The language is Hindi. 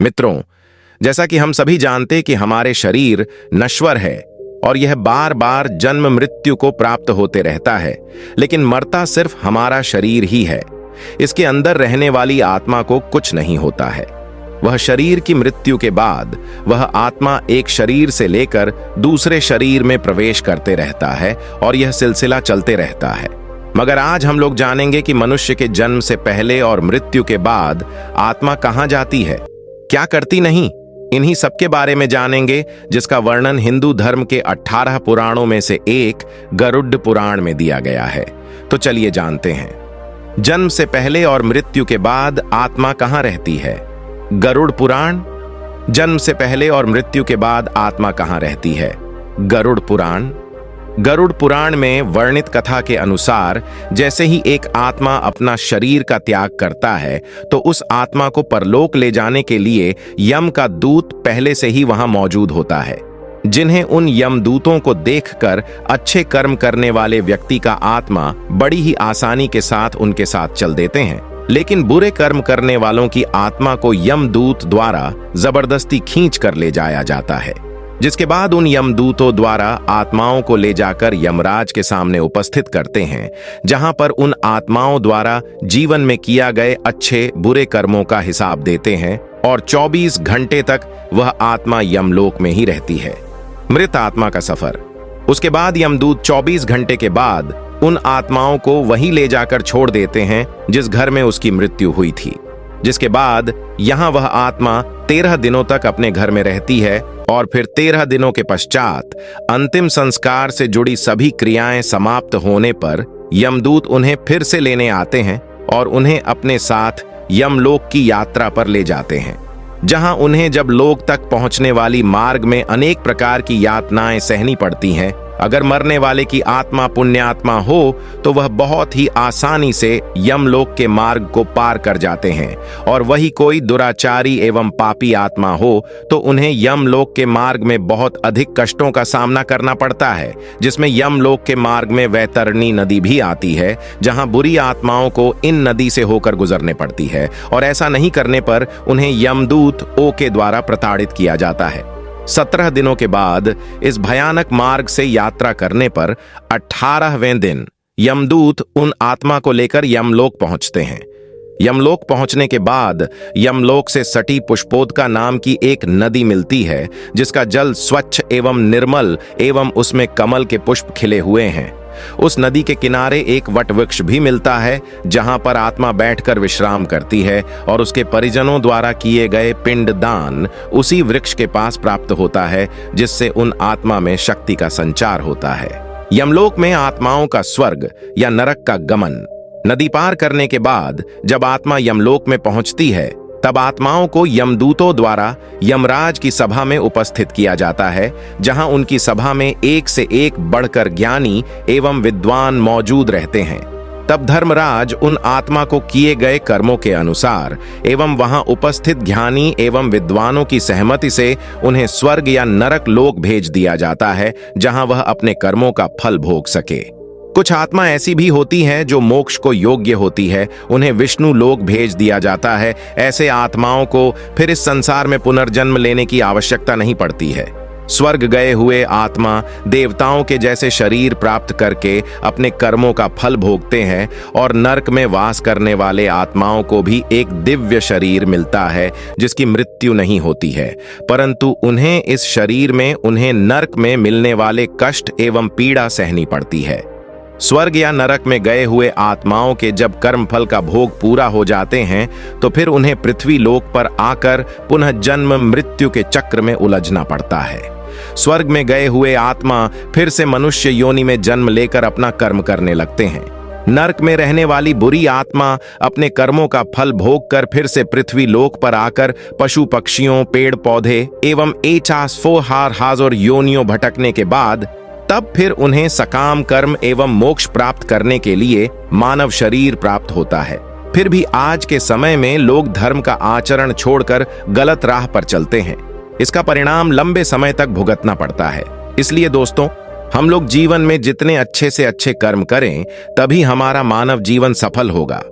मित्रों, जैसा कि हम सभी जानते कि हमारे शरीर नश्वर है और यह बार बार जन्म मृत्यु को प्राप्त होते रहता है, लेकिन मरता सिर्फ हमारा शरीर ही है। इसके अंदर रहने वाली आत्मा को कुछ नहीं होता है। वह शरीर की मृत्यु के बाद वह आत्मा एक शरीर से लेकर दूसरे शरीर में प्रवेश करते रहता है और यह सिलसिला चलते रहता है। मगर आज हम लोग जानेंगे कि मनुष्य के जन्म से पहले और मृत्यु के बाद आत्मा कहां जाती है, क्या करती नहीं। इन्हीं सब के बारे में जानेंगे, जिसका वर्णन हिंदू धर्म के 18 पुराणों में से एक गरुड़ पुराण में दिया गया है। तो चलिए जानते हैं। जन्म से पहले और मृत्यु के बाद आत्मा कहां रहती है? गरुड़ पुराण। जन्म से पहले और मृत्यु के बाद आत्मा कहां रहती है? गरुड़ पुराण। गरुड़ पुराण में वर्णित कथा के अनुसार जैसे ही एक आत्मा अपना शरीर का त्याग करता है तो उस आत्मा को परलोक ले जाने के लिए यम का दूत पहले से ही वहां मौजूद होता है, जिन्हें उन यमदूतों को देखकर अच्छे कर्म करने वाले व्यक्ति का आत्मा बड़ी ही आसानी के साथ उनके साथ चल देते हैं। लेकिन बुरे कर्म करने वालों की आत्मा को यमदूत द्वारा जबरदस्ती खींच कर ले जाया जाता है, जिसके बाद उन यमदूतों द्वारा आत्माओं को ले जाकर यमराज के सामने उपस्थित करते हैं, जहां पर उन आत्माओं द्वारा जीवन में किया गए अच्छे बुरे कर्मों का हिसाब देते हैं और 24 घंटे तक वह आत्मा यमलोक में ही रहती है। मृत आत्मा का सफर। उसके बाद यमदूत 24 घंटे के बाद उन आत्माओं को वहीं ले जाकर छोड़ देते हैं जिस घर में उसकी मृत्यु हुई थी, जिसके बाद यहां वह आत्मा 13 दिनों तक अपने घर में रहती है और फिर 13 दिनों के पश्चात अंतिम संस्कार से जुड़ी सभी क्रियाएं समाप्त होने पर यमदूत उन्हें फिर से लेने आते हैं और उन्हें अपने साथ यमलोक की यात्रा पर ले जाते हैं, जहां उन्हें जब लोक तक पहुंचने वाली मार्ग में अनेक प्रकार की यातनाएं सहनी पड़ती हैं। अगर मरने वाले की आत्मा पुण्यात्मा हो तो वह बहुत ही आसानी से यमलोक के मार्ग को पार कर जाते हैं, और वही कोई दुराचारी एवं पापी आत्मा हो तो उन्हें यमलोक के मार्ग में बहुत अधिक कष्टों का सामना करना पड़ता है, जिसमें यमलोक के मार्ग में वैतरणी नदी भी आती है, जहां बुरी आत्माओं को इन नदी से होकर गुजरने पड़ती है, और ऐसा नहीं करने पर उन्हें यमदूत ओ के द्वारा प्रताड़ित किया जाता है। 17 दिनों के बाद इस भयानक मार्ग से यात्रा करने पर 18वें दिन यमदूत उन आत्मा को लेकर यमलोक पहुंचते हैं। यमलोक पहुंचने के बाद यमलोक से सटी पुष्पोदका नाम की एक नदी मिलती है, जिसका जल स्वच्छ एवं निर्मल एवं उसमें कमल के पुष्प खिले हुए हैं। उस नदी के किनारे एक वट वृक्ष भी मिलता है, जहां पर आत्मा बैठकर विश्राम करती है और उसके परिजनों द्वारा किए गए पिंडदान उसी वृक्ष के पास प्राप्त होता है, जिससे उन आत्मा में शक्ति का संचार होता है। यमलोक में आत्माओं का स्वर्ग या नरक का गमन। नदी पार करने के बाद जब आत्मा यमलोक में पहुंचती है तब आत्माओं को यमदूतों द्वारा यमराज की सभा में उपस्थित किया जाता है, जहां उनकी सभा में एक से एक बढ़कर ज्ञानी एवं विद्वान मौजूद रहते हैं। तब धर्मराज उन आत्मा को किए गए कर्मों के अनुसार एवं वहां उपस्थित ज्ञानी एवं विद्वानों की सहमति से उन्हें स्वर्ग या नरक लोक भेज दिया जाता है, जहां वह अपने कर्मों का फल भोग सके। कुछ आत्मा ऐसी भी होती हैं जो मोक्ष को योग्य होती है, उन्हें विष्णु लोक भेज दिया जाता है। ऐसे आत्माओं को फिर इस संसार में पुनर्जन्म लेने की आवश्यकता नहीं पड़ती है। स्वर्ग गए हुए आत्मा देवताओं के जैसे शरीर प्राप्त करके अपने कर्मों का फल भोगते हैं, और नरक में वास करने वाले आत्माओं को भी एक दिव्य शरीर मिलता है जिसकी मृत्यु नहीं होती है, परंतु उन्हें इस शरीर में उन्हें नरक में मिलने वाले कष्ट एवं पीड़ा सहनी पड़ती है। स्वर्ग या नरक में गए हुए आत्माओं के जब कर्मफल का भोग पूरा हो जाते हैं तो फिर उन्हें पृथ्वी लोक पर आकर पुनः जन्म मृत्यु के चक्र में उलझना पड़ता है। स्वर्ग में गए हुए आत्मा फिर से मनुष्य योनि में जन्म लेकर अपना कर्म करने लगते हैं। नरक में रहने वाली बुरी आत्मा अपने कर्मों का फल भोग कर फिर से पृथ्वी लोक पर आकर पशु पक्षियों, पेड़ पौधे एवं एचास फोहार हाजोर योनियों भटकने के बाद तब फिर उन्हें सकाम कर्म एवं मोक्ष प्राप्त करने के लिए मानव शरीर प्राप्त होता है। फिर भी आज के समय में लोग धर्म का आचरण छोड़कर गलत राह पर चलते हैं। इसका परिणाम लंबे समय तक भुगतना पड़ता है। इसलिए दोस्तों, हम लोग जीवन में जितने अच्छे से अच्छे कर्म करें तभी हमारा मानव जीवन सफल होगा।